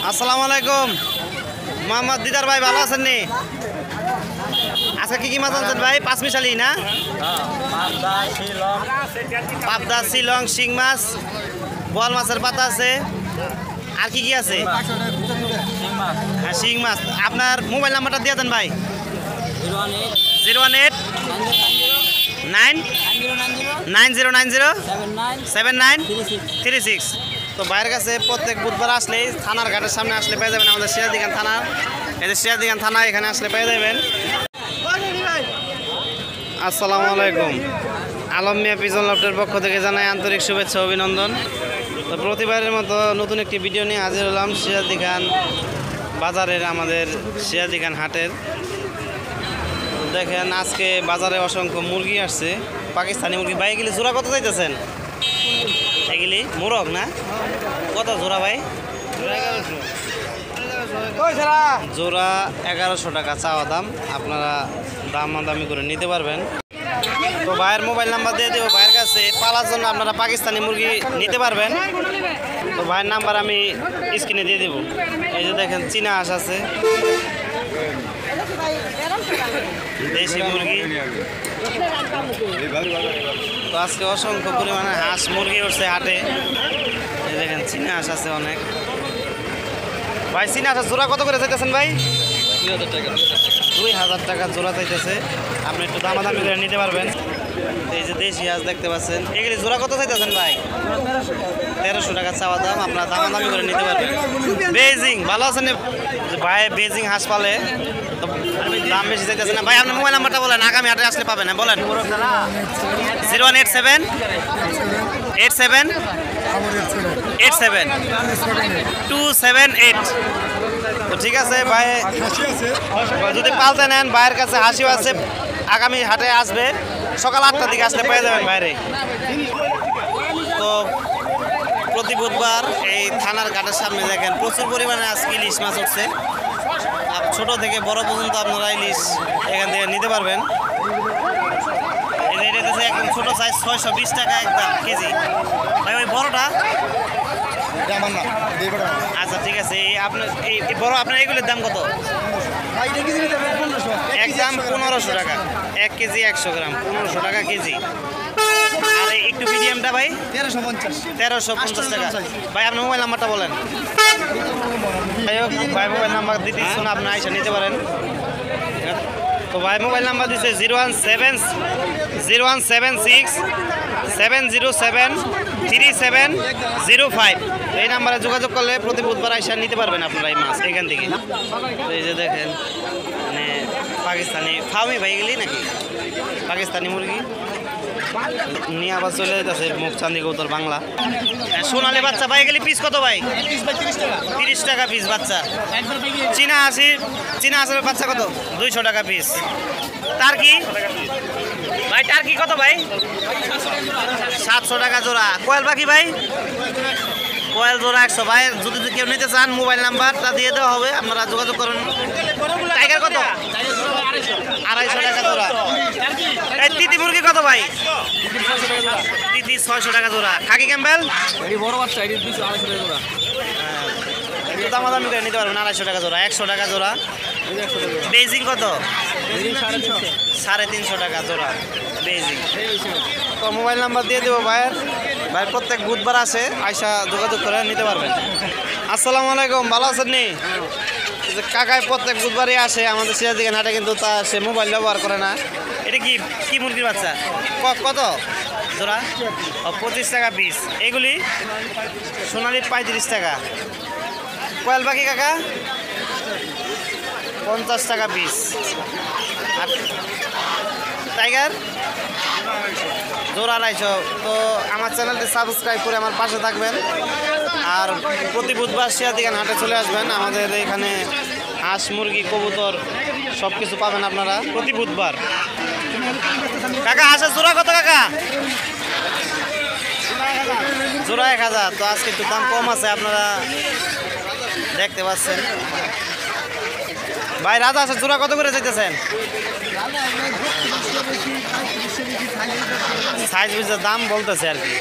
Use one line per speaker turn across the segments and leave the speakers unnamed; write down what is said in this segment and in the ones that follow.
আসসালামু আলাইকুম মোহাম্মদ দিদার ভাই, ভালো আছেন নি? আজকে কি মাছ আনছেন ভাই? পাঁচমিশালি না? পাবদা, শিলং, শিং মাছ, বোয়াল মাছের পাতা আছে। আর কি আছে? হ্যাঁ, শিং মাছ। আপনার মোবাইল নাম্বারটা দিয়ে দেন ভাই। 018 90907936। তো ভাইয়ের কাছে প্রত্যেক বুধবার আসলেই থানার ঘাটের সামনে আসলে পেয়ে যাবেন আমাদের সিরাজদিখান থানা। এই যে সিরাজদিখান থানা, এখানে আসলে পেয়ে যাবেন। আসসালামু আলাইকুম। আলম মিয়া পিজন লফটের পক্ষ থেকে জানাই আন্তরিক শুভেচ্ছা অভিনন্দন। তো প্রতিবারের মতো নতুন একটি ভিডিও নিয়ে হাজির হলাম সিরাজদিখান বাজারের, আমাদের সিরাজদিখান হাটের। দেখেন আজকে বাজারে অসংখ্য মুরগি আসছে, পাকিস্তানি মুরগি। ভাই এগুলি জোড়া কত চাইতেছেন? এগুলি মোরগ না? কত জোড়া ভাই? জোড়া 1100 টাকা চাওয়া দাম। আপনারা দামাদামি করে নিতে পারবেন। তো ভাইয়ের মোবাইল নাম্বার দিয়ে দেবো। ভাইয়ের কাছে পালার জন্য আপনারা পাকিস্তানি মুরগি নিতে পারবেন। তো ভাইয়ের নাম্বার আমি স্ক্রিনে দিয়ে দেবো। এই যে দেখেন চীনা হাঁস আছে, দেশি মুরগি। তো আজকে অসংখ্য পরিমাণে হাঁস মুরগি উঠছে হাটে। এই দেখেন চীনা হাঁস আছে অনেক। ভাই চীনা হাঁস জোড়া কত করে চাইতেছেন ভাই? 2000 টাকা জোড়া চাইতেছে। আপনি একটু দামাদামি করে নিতে পারবেন। এই যে দেশি হাঁস দেখতে পাচ্ছেন, এগুলি জোড়া কত চাইতেছেন ভাই? 1300 টাকা চাওয়া দাম। আপনারা দামাদামি করে নিতে পারবেন। বেজিং ভালো আছেন ভাই? বেজিং হাঁস পালে তো দাম বেশি চাইতেছে না ভাই। আপনার মোবাইল নাম্বারটা বলেন, আগামী হাটে আসলে পাবেন। না বলেন। 0187 87 87 278। তো ঠিক আছে ভাই, যদি পালতে নেন ভাইয়ের কাছে হাসিও আছে। আগামী হাটে আসবে সকাল 8টার দিকে আসলে পেয়ে যাবেন বাইরে। তো প্রতি বুধবার এই থানার ঘাটের সামনে দেখেন প্রচুর পরিমাণে আজকে ইলিশ মাছ উঠছে। ছোট থেকে বড় পর্যন্ত আপনারা ইলিশ এখান থেকে নিতে পারবেন। এটা হচ্ছে একদম ছোট সাইজ, 620 টাকা একদম কেজি। ভাই ওই বড়টা? আচ্ছা ঠিক আছে। আপনার এই বড়, আপনার এগুলোর দাম কত? একদম 1500 টাকা 1 কেজি 100 গ্রাম, 1500 টাকা কেজি। আর একটু মিডিয়ামটা ভাই 1350 টাকা। ভাই আপনার মোবাইল নাম্বারটা বলেন। ভাই মোবাইল নাম্বার দিতে ইচ্ছুন, আপনি আইসা নিতে পারেন। তো ভাই মোবাইল নাম্বার দিচ্ছে 01776 707 3705। এই নাম্বারে যোগাযোগ করলে প্রতি বুধবার আইসা নিতে পারবেন আপনারা এই মাছ এখান থেকে। তো এই যে দেখেন মানে পাকিস্তানি ফার্মি ভাই এগুলি নাকি পাকিস্তানি মুরগি নিয়ে আবার চলে যেতেছে মুখচান্দি কৌতর বাংলা। সোনালি বাচ্চা ভাই এগুলি পিস কত ভাই? 30 টাকা পিস বাচ্চা। চীনা হাঁসের বাচ্চা কত? 200 টাকা পিস। টার্কি ভাই, টার্কি কত ভাই? 700 টাকা জোড়া। কোয়েল পাখি ভাই? কোয়েল জোড়া 100। ভাই যদি কেউ নিতে চান মোবাইল নাম্বারটা দিয়ে দেওয়া হবে, আপনারা যোগাযোগ করুন। টাইগার কত? 250 টাকা জোড়া। এই তিতি মুরগি কত ভাই? তিতি 600 টাকা জোড়া। খাকি ক্যাম্বেল বড় বাচ্চা 200 টাকা জোড়া। দামাদামি করে নিতে পারবেন। 250 টাকা জোড়া, 100 টাকা জোড়া। বেজিং কত? 350 টাকা জোড়া বেজিং। তো মোবাইল নাম্বার দিয়ে দেবো ভাইয়ের। ভাই প্রত্যেক বুধবার আসে, আইসা যোগাযোগ করে নিতে পারবেন। আসসালামু আলাইকুম, ভালো আছেন নি? কাকায় প্রত্যেক বুধবারই আসে আমাদের সিরাজদিখান হাটে, কিন্তু তা সে মোবাইল ব্যবহার করে না। এটা কি মুরগির বাচ্চা? কত জোড়া? 25 টাকা পিস। এগুলি সোনালি 35 টাকা। কোয়েল পাখি কাকা 50 টাকা পিস। আর টাইগার জোড়া 250। তো আমার চ্যানেলটি সাবস্ক্রাইব করে আমার পাশে থাকবেন। আর প্রতি বুধবার সিরাজদিখান হাটে চলে আসবেন। আমাদের এখানে হাঁস মুরগি কবুতর সব কিছু পাবেন আপনারা প্রতি বুধবার। কাকা হাঁসের জোড়া কত কাকা? জোড়া 1000। তো আজকে একটু দাম কম আছে, আপনারা দেখতে পাচ্ছেন। ভাই রাজা হাঁসের জোড়া কত করে চাইতেছেন? সাইজ বুঝে দাম বলতেছে আর কি।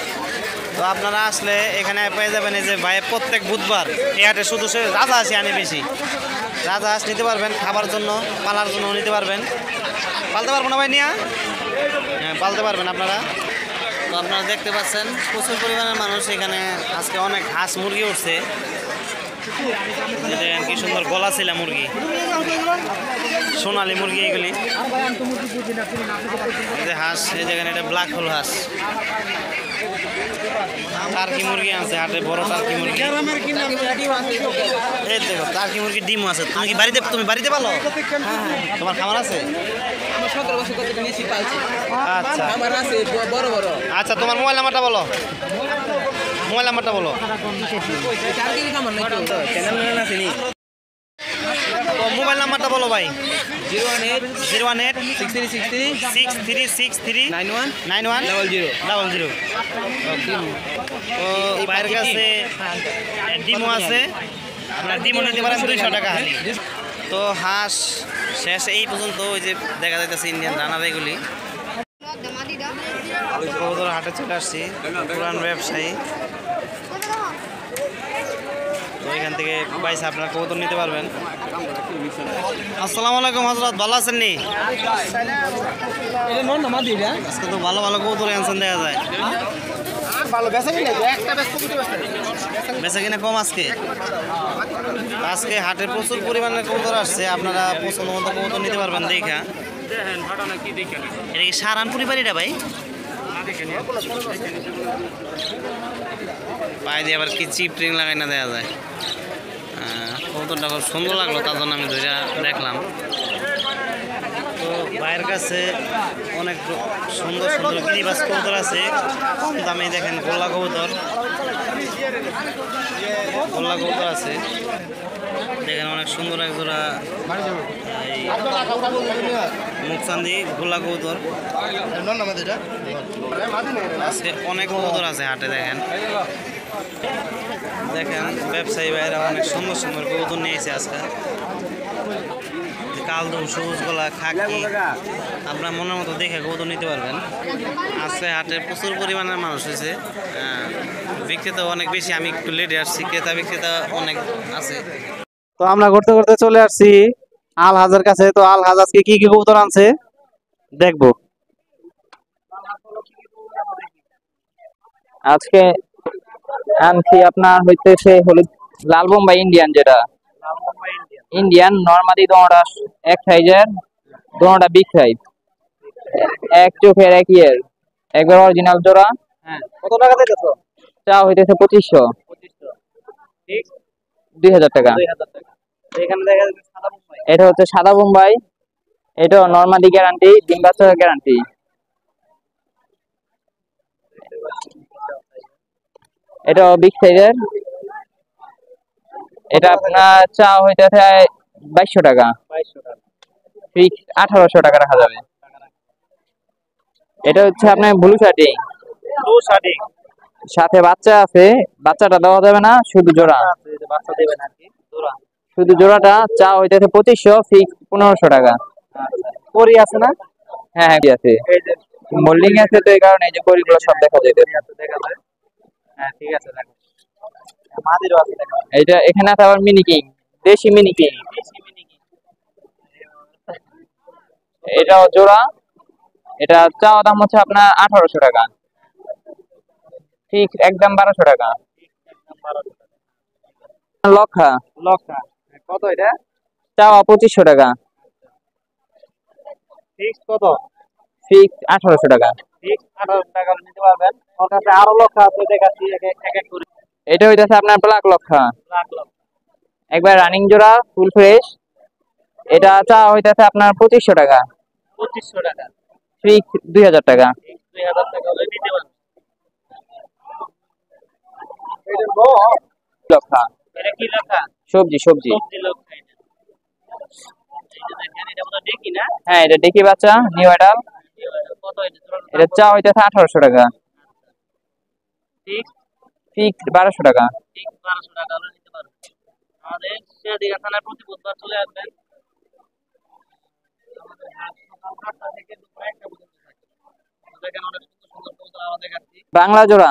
তো আপনারা আসলে এখানে পেয়ে যাবেন এই যে ভাই প্রত্যেক বুধবার এই হাটে শুধু সে রাজা হাঁসই আনে বেশি। রাজা হাঁস নিতে পারবেন, খাবার জন্য পালার জন্য নিতে পারবেন। পালতে পারবো না ভাই নিয়া? হ্যাঁ পালতে পারবেন আপনারা। তো আপনারা দেখতে পাচ্ছেন প্রচুর পরিমাণের মানুষ এখানে। আজকে অনেক হাঁস মুরগি উঠছে। দেখেন কি সুন্দর গলা ছিল মুরগি, সোনালি মুরগি এগুলি। এই যে হাঁস, এই দেখেন এটা ব্ল্যাক হোল হাঁস। টার্কি মুরগি আছে হাটে, বড় টার্কি মুরগি। এই দেখো টার্কি মুরগি ডিমও আছে। তুমি বাড়িতে পালো? তোমার খামার আছে? আচ্ছা আচ্ছা, তোমার মোবাইল নাম্বারটা বলো। মোবাইল নাম্বারটা বলো। মোবাইল নাম্বারটা বলো ভাই। 0186363919100। তো ভাইয়ের কাছে ডিমও আছে, আপনার ডিমও নিতে পারেন 200 টাকা হালি। তো হাঁস শেষ এই পর্যন্ত। ওই যে দেখা যাইতেছে ইন্ডিয়ান রানার এগুলি। কবুতর হাটে চলে আসছি, পুরান ব্যবসায়ী। তো এখান থেকে পয়সা আপনারা কবুতর নিতে পারবেন। আসসালামু আলাইকুম হযরত, ভালো আছেন নি? আজকে তো ভালো ভালো কবুতর আনছেন দেখা যায়। বেচা কিনা কম আজকে। আজকে হাটে প্রচুর পরিমাণে কবুতর আসছে, আপনারা পছন্দ মতো কবুতর নিতে পারবেন দেখা। এটা কি সারানপুরি বাড়িটা ভাই? পায়ে দিয়ে আবার কি চিপ ট্রিং লাগাই না দেওয়া যায়। কবুতরটা খুব সুন্দর লাগলো, তার জন্য আমি ধরে দেখলাম। তো ভাইয়ের কাছে অনেক সুন্দর সুন্দর গিরিবাজ কবুতর আছে। দামে দেখেন গোল্লা কবুতর, গোল্লা কবুতর আছে। দেখেন অনেক সুন্দর এক জোড়া মুখচান্দি গোল্লা কবুতর। আজকে অনেক কবুতর আছে হাটে। দেখেন দেখেন ব্যবসায়ী ভাইয়েরা অনেক সুন্দর সুন্দর কবুতর নিয়েছে আজকে। কালদম, সবুজ গলা, খাকি, আপনার মনের মতো দেখে কবুতর নিতে পারবেন। আজকে হাটে প্রচুর পরিমাণের মানুষ হয়েছে, বিক্রেতা অনেক বেশি। আমি একটু লেটে আসছি, ক্রেতা বিক্রেতা অনেক আছে। তো আমরা ঘুরতে ঘুরতে চলে আসছি আল হাজার কাছে। তো আল হাজ আজকে কি কি কবুতর আনছে দেখবো।
আজকে আনছি আপনার হইতেছে হলুদ লাল বোম্বাই ইন্ডিয়ান, যেটা ইন্ডিয়ান নরমালি দোনোটা এক সাইজের, দোনোটা বিগ সাইজ, এক চোখের এক ইয়ের, একবার অরিজিনাল জোড়া।
কত টাকা দিতেছো?
চা হইতেছে 2500। 2000 টাকা।
এখানে দেখা যাচ্ছে সাদা মুম্বাই।
এটা হচ্ছে সাদা বোম্বাই, এটা নরমালি গ্যারান্টি, ডিম বাচ্চার গ্যারান্টি। এটা বিগ সাইজের, এটা আপনার চা হইতেছে 2200 টাকা। ফিক্স 1800 টাকা রাখা যাবে। এটা হচ্ছে আপনার ব্লু শার্টিং, সাথে বাচ্চা আছে, বাচ্চাটা দেওয়া যাবে না, শুধু জোড়া।
বাচ্চা দেবেন আর কি, জোড়া।
শুধু জোড়াটা চা হইতেছে 2500, ফিক্স 1500 টাকা।
পরি আছে না?
হ্যাঁ হ্যাঁ আছে, মোল্ডিং আছে, তো এই কারণে এই যে পরিগুলো সব দেখা যাইতেছে।
দেখা যায়। হ্যাঁ ঠিক আছে, দেখো মাদিরও আছে। দেখো
এইটা এখানে আছে আবার মিনি কিং, দেশি মিনি কিং। এটাও জোড়া, এটা চাওয়া দাম হচ্ছে আপনার 1800 টাকা, ঠিক একদম 1200 টাকা। লক্ষা,
লক্ষা কত এটা?
চাওয়া 2500 টাকা,
ফিক্স কত?
ফিক্স 1800 টাকা।
ফিক্স 1800 টাকা নিতে পারবেন। ওর কাছে আরো লক্ষা আছে, দেখাচ্ছি এক এক করে।
এটা হইতেছে আপনার ব্ল্যাক লক্ষা,
লাখ লক্ষ
একবার রানিং জোড়া, ফুল ফ্রেশ। এটা চাওয়া হইতেছে আপনার 2500 টাকা,
2500 টাকা,
ফিক্স 2000 টাকা।
2000 টাকা হলে নিতে পারবেন।
লক্ষা,
এটা কি লক্ষা?
সবজি সবজি।
সবজি লক্ষা। এটা এই যে দেখেন, এটা বোধহয় দেখি না।
হ্যাঁ এটা ডেকি বাচ্চা, নিউ অ্যাডাল।
কত এটা?
এটা চা হইতেছে 1800 টাকা,
ফিক্স
ফিক্স 1200 টাকা।
ফিক্স 1200 টাকা হলে নিতে পারবেন। আমাদের সিরাদিঘা থানার প্রতি বুধবার চলে আসবেন। আমাদের হাট সকাল 8টা থেকে দুপুর 1টা পর্যন্ত থাকে। দেখেন অনেক
বাংলা জোড়া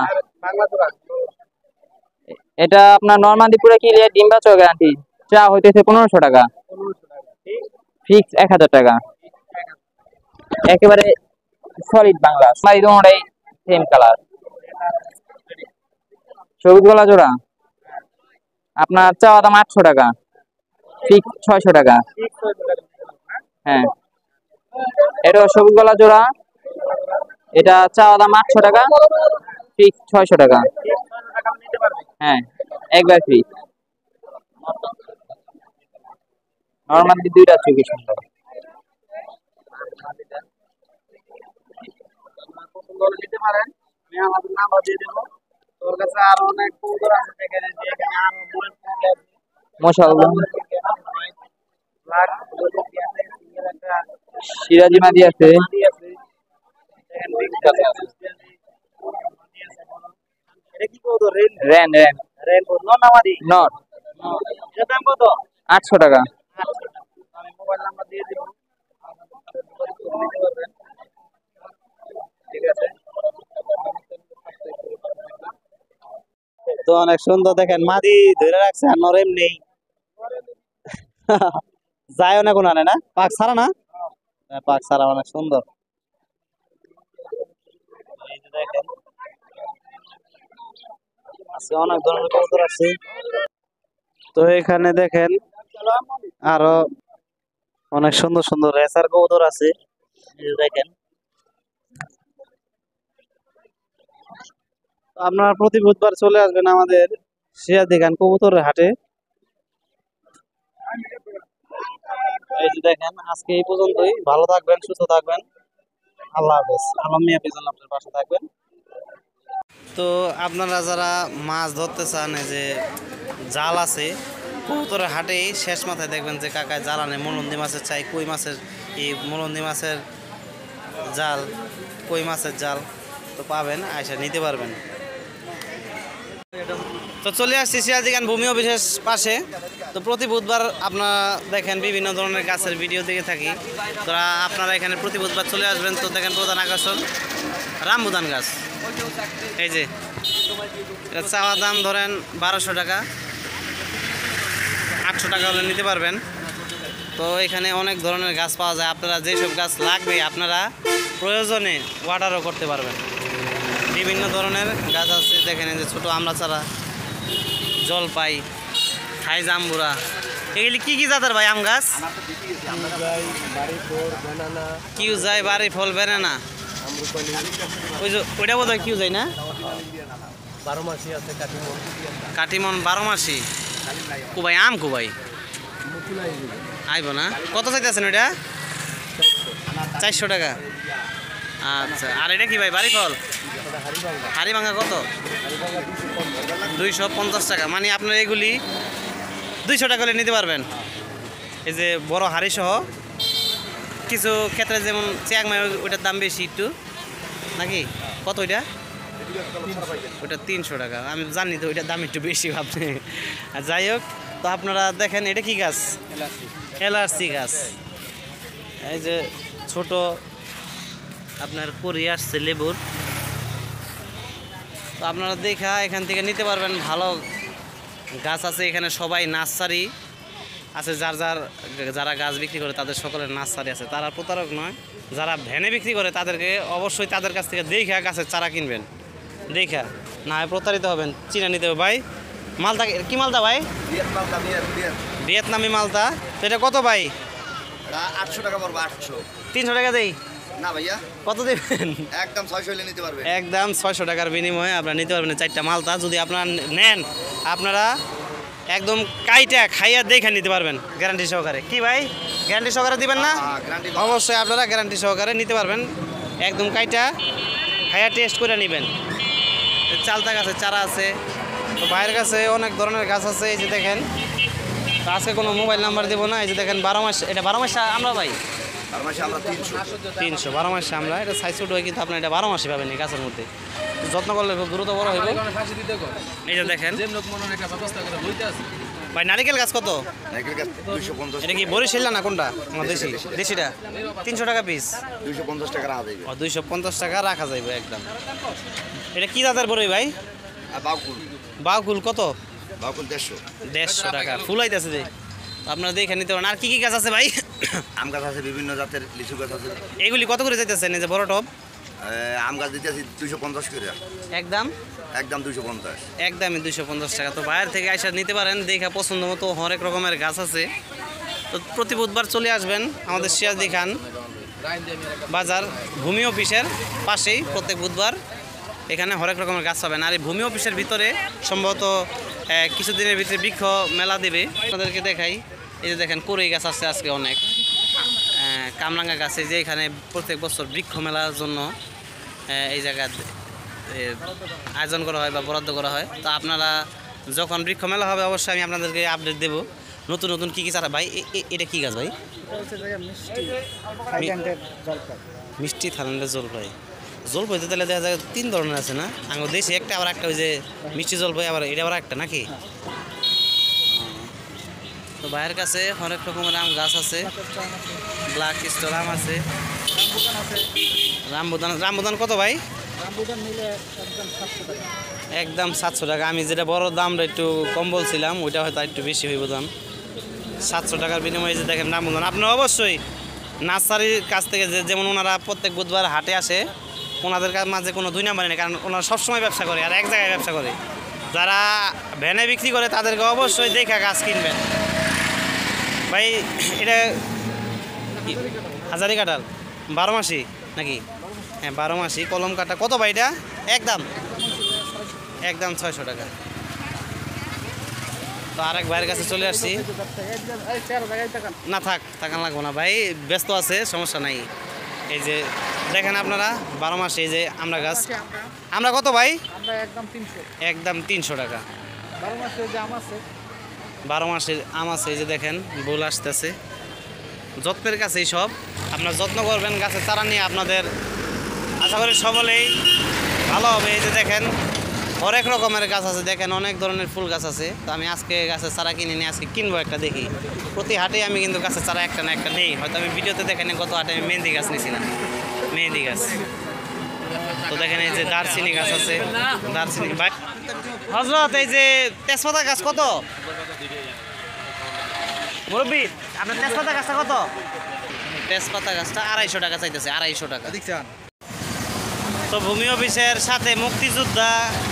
এটা আপনার নরমাদিপুরে ক্লিয়ার ডিম বাচ্চা গ্যারান্টি চা হইতেছে 1500 টাকা, ফিক্স 1000 টাকা, একেবারে সলিড বাংলা সাইজ অনুযায়ী সেম কালার। সবুজ গলা জোড়া আপনার চাওয়া দাম 800 টাকা, ফিক্স 600 টাকা। হ্যাঁ, এটা সবুজ গলা জোড়া, এটা চাওয়া দাম 800 টাকা, ফিক্স 600 টাকা। হ্যাঁ, একবার ফ্রি। নরমাল দুইটা চুকি সুন্দর।
নিতে পারেন, আমি আমাদের নাম্বার দিয়ে দেবো। তোর কাছে আরো অনেক কবুতর আছে, যেখানে
মাশাআল্লাহ সিরাজি মাদি আছে, রেন রেন নর 800 টাকা।
আমি মোবাইল নাম্বার দিয়ে দেবো, ঠিক আছে। তো অনেক সুন্দর দেখেন, মাদি ধরে রাখছে আর নরেম নেই, যায় না কোনো না পাক ছাড়া না, পাক ছাড়া অনেক সুন্দর। এই যে দেখেন আজকে অনেক ধরনের কবুতর আছে। তো এখানে দেখেন আরো অনেক সুন্দর সুন্দর রেসার কবুতর আছে, এই যে দেখেন। আপনারা প্রতি বুধবার চলে আসবেন আমাদের সিরাজি খান কবুতরের হাটে। এই যে দেখেন আজকে এই পর্যন্তই, ভালো থাকবেন, সুস্থ থাকবেন, আল্লাহ হাফেজ। আলম মিয়া পিজন আপনার পাশে থাকবেন। তো আপনারা যারা মাছ ধরতে চান, এই যে জাল আছে কবুতরের হাটেই শেষ মাথায় দেখবেন যে কাকায় জাল আনে, মলন্দি মাছের চাই, কই মাছের, এই মলন্দি মাছের জাল, কই মাছের জাল তো পাবেন, আইসা নিতে পারবেন। তো চলে আসছি সিরাজি খান ভূমি অফিসের পাশে। তো প্রতি বুধবার আপনারা দেখেন বিভিন্ন ধরনের গাছের ভিডিও দেখে থাকি, তো আপনারা এখানে প্রতি বুধবার চলে আসবেন। তো দেখেন প্রধান আকর্ষণ রামবুদান গাছ, এই যে চাওয়া দাম ধরেন 1200 টাকা, 800 টাকা হলে নিতে পারবেন। তো এখানে অনেক ধরনের গাছ পাওয়া যায়, আপনারা যেসব গাছ লাগবে আপনারা প্রয়োজনে অর্ডারও করতে পারবেন। বিভিন্ন ধরনের গাছ আছে, দেখেন এই যে ছোটো আমড়াচারা, জলপাই, থাই জাম্বুরা, এগুলি কি কি জাতের ভাই আম গাছ? কিউ যায়, বাড়ি ফল, বেনানা, ওই যে ওইটা বোধ হয় কিউ যায় না,
12 মাসি আছে,
কাটিমন 12 মাসি। কুবাই আম কুবাই আইব না, কত চাইতেছেন ওইটা? 400 টাকা। আচ্ছা, আর এটা কি ভাই বাড়ি ফল? হাড়ি ভাঙা কত? 250 টাকা। মানে আপনার এগুলি 200 টাকা হলে নিতে পারবেন। এই যে বড় হাড়ি সহ, কিছু ক্ষেত্রে যেমন চিয়াংমাই ওইটার দাম বেশি একটু নাকি, কত ওইটা? ওইটা 300 টাকা। আমি জানি তো ওইটার দাম একটু বেশি আপনি, আর যাই হোক। তো আপনারা দেখেন এটা কি গাছ? এলার্সি গাছ। এই যে ছোট আপনার করি আসছে লেবুর, তো আপনারা দেখা এখান থেকে নিতে পারবেন। ভালো গাছ আছে এখানে, সবাই নার্সারি আছে, যারা গাছ বিক্রি করে তাদের সকলের নার্সারি আছে, তারা প্রতারক নয়। যারা ভ্যানে বিক্রি করে তাদেরকে অবশ্যই তাদের কাছ থেকে দেখা গাছের চারা কিনবেন, দেখা না হয় প্রতারিত হবেন, চিনে নিতে হবে। ভাই মালটা কি মালটা ভাই? ভিয়েতনামি মালটা। তো এটা কত ভাই?
800 টাকা পড়বে। 800।
300 টাকা দেই
না ভাইয়া,
কত দেবেন?
একদম 600 হলে নিতে পারবে।
একদম 600 টাকার বিনিময়ে আপনারা নিতে পারবেন 4টা মালটা। যদি আপনারা নেন, আপনারা একদম কাইটা খাইয়া দেখে নিতে পারবেন গ্যারান্টি সহকারে। কি ভাই গ্যারান্টি সহকারে দিবেন না? অবশ্যই আপনারা গ্যারান্টি সহকারে নিতে পারবেন, একদম কাইটা খাইয়া টেস্ট করে নেবেন। চালতা গাছের চারা আছে, তো ভাইয়ের কাছে অনেক ধরনের গাছ আছে। এই যে দেখেন, তো আজকে কোনো মোবাইল নাম্বার দেবো না। এই যে দেখেন 12 মাস, এটা 12 মাস আমরা ভাই 300 12 মাসে আমরা, এটা সাইজ ছোট হয় কিন্তু আপনার এটা 12 মাসে পাবেন এই গাছের মধ্যে, যত্ন করলে খুব দ্রুত বড় হইব। এই যে দেখেন ভাই নারিকেল গাছ কত?
নারকেল গাছ 250
এটা কি বরিশাল না কোনটা? দেশি দেশিটা 300 টাকা পিস।
250 টাকা রাখা যাবে।
250 টাকা রাখা যাবে একদম। এটা কি দাদার বড়ই ভাই?
আর বাউকুল
বাউকুল কত?
বাউকুল 150
150 টাকা ফুল আইতেছে যে। তো আপনারা দেখে নিতে পারেন। আর কি কি গাছ আছে ভাই?
আম গাছ আছে, বিভিন্ন জাতের লিচু গাছ আছে।
এগুলি কত করে যাইতেছেন এই যে বড় টব?
আম গাছ দিতেছি 250 করে,
একদম
একদম 250।
একদমই 250 টাকা। তো বাইরে থেকে আইসা নিতে পারেন, দেখা পছন্দ মতো হরেক রকমের গাছ আছে। তো প্রতি বুধবার চলে আসবেন আমাদের সিরাজদি খান বাজার ভূমি অফিসের পাশেই প্রত্যেক বুধবার এখানে হরেক রকমের গাছ পাবেন। আর এই ভূমি অফিসের ভিতরে সম্ভবত কিছুদিনের ভিতরে বৃক্ষ মেলা দেবে। আপনাদেরকে দেখাই, এই যে দেখেন কড়ই গাছ আছে আজকে অনেক, কামরাঙ্গা গাছে যে এখানে প্রত্যেক বছর বৃক্ষ মেলার জন্য এই জায়গায় আয়োজন করা হয় বা বরাদ্দ করা হয়। তো আপনারা যখন বৃক্ষ মেলা হবে অবশ্যই আমি আপনাদেরকে আপডেট দেবো নতুন নতুন কী কী চারা। ভাই এটা কী গাছ ভাই? মিষ্টি থাইল্যান্ডের জলপাই। জলপাই তো তাহলে দেখা যায় 3 ধরনের আছে না? আঙুর দেশি একটা, আবার একটা ওই যে মিষ্টি জলপাই, আবার এটা আবার একটা নাকি? তো ভাইয়ের কাছে অনেক রকমের আম গাছ আছে, ব্ল্যাক স্টোর আম আছে, রামবুদান কত ভাই? একদম 700 টাকা। আমি যেটা বড় দামটা একটু কম বলছিলাম ওইটা হয়তো একটু বেশি হইব দাম। 700 টাকার বিনিময়ে যে দেখেন রামবুদান। আপনারা অবশ্যই নার্সারির কাছ থেকে যেমন ওনারা প্রত্যেক বুধবার হাটে আসে, ওনাদের মাঝে কোনো 2 নাম্বার নেই, কারণ ওনারা সবসময় ব্যবসা করে আর এক জায়গায় ব্যবসা করে। যারা ভ্যানে বিক্রি করে তাদেরকে অবশ্যই দেখা গাছ কিনবেন। ভাই এটা হাজারি কাঁঠাল 12 মাসি নাকি? হ্যাঁ 12 মাসি কলম কাটা। কত ভাই এটা? একদম 600 টাকা। তো আরেক ভাইয়ের কাছে চলে আসছি। না থাক, তাকান লাগবো না ভাই, ব্যস্ত আছে, সমস্যা নাই। এই যে দেখেন আপনারা 12 মাসে এই যে আমরা গাছ। আমরা কত ভাই? একদম 300 টাকা। 12 মাসের আম আছে এই যে দেখেন, বল আসতেছে। যত্নের কাছেই সব, আপনার যত্ন করবেন গাছের চারা নিয়ে, আপনাদের আশা করি সকলেই ভালো হবে। এই যে দেখেন হরেক রকমের গাছ আছে, দেখেন অনেক ধরনের ফুল গাছ আছে। তো আমি আজকে গাছের চারা কিনে নিয়ে আজকে কিনবো একটা, দেখি। প্রতি হাটে আমি কিন্তু গাছের চারা একটা না একটা নেই। হয়তো আমি ভিডিওতে দেখেন গত হাটে আমি মেহেন্দি গাছ নিয়েছিলাম, মেহেন্দি গাছ। তো দেখেন এই যে দারচিনি গাছ আছে, দারচিনি। ভাই হজরত এই যে তেজপাতা গাছ কত মুরব্বী? আপনার তেজপাতা গাছটা কত? তেজপাতা গাছটা 250 টাকা চাইতেছে, 250 টাকা। তো ভূমি অফিসের সাথে মুক্তিযোদ্ধা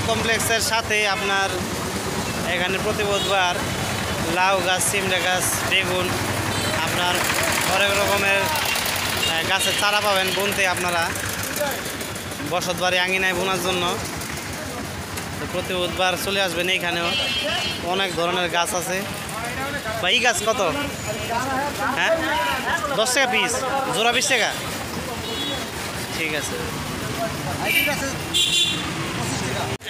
কমপ্লেক্সের সাথে আপনার এখানে প্রতি বুধবার লাউ গাছ, সিমড়া গাছ, বেগুন, আপনার অনেক রকমের গাছের চারা পাবেন বুনতে। আপনারা বসত বাড়ি আঙিনায় বোনার জন্য তো প্রতি বুধবার চলে আসবেন। এইখানেও অনেক ধরনের গাছ আছে। বা এই গাছ কত? হ্যাঁ 10 টাকা পিস, জোড়া 20 টাকা। ঠিক আছে।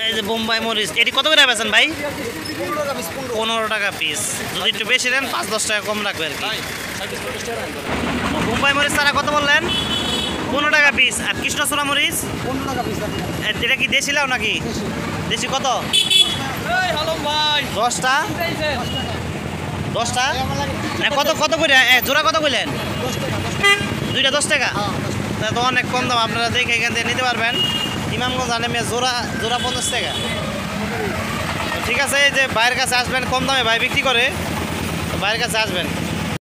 এই যে বোম্বাই মরিচ, এটি কত করে বেচেন ভাই? 15 টাকা পিস। যদি একটু বেশি দেন 5-10 টাকা কম রাখবে আর কি। বোম্বাই মরিচ তারা কত বললেন? 15 টাকা পিস। আর কৃষ্ণচূড়া মরিচ
15 টাকা পিস।
এটা কি দেশি লাউ নাকি? দেশি কত? 10টা 10টা কত কত করে জোড়া কত বললেন? 2টা 10 টাকা। তা তো অনেক কম দাম, আপনারা দেখে এখান থেকে নিতে পারবেন। ইমামগঞ্জ আলেমে জোড়া 50 টাকা। ঠিক আছে, এই যে ভাইয়ের কাছে আসবেন, কম দামে ভাই বিক্রি করে, তো ভাইয়ের কাছে আসবেন।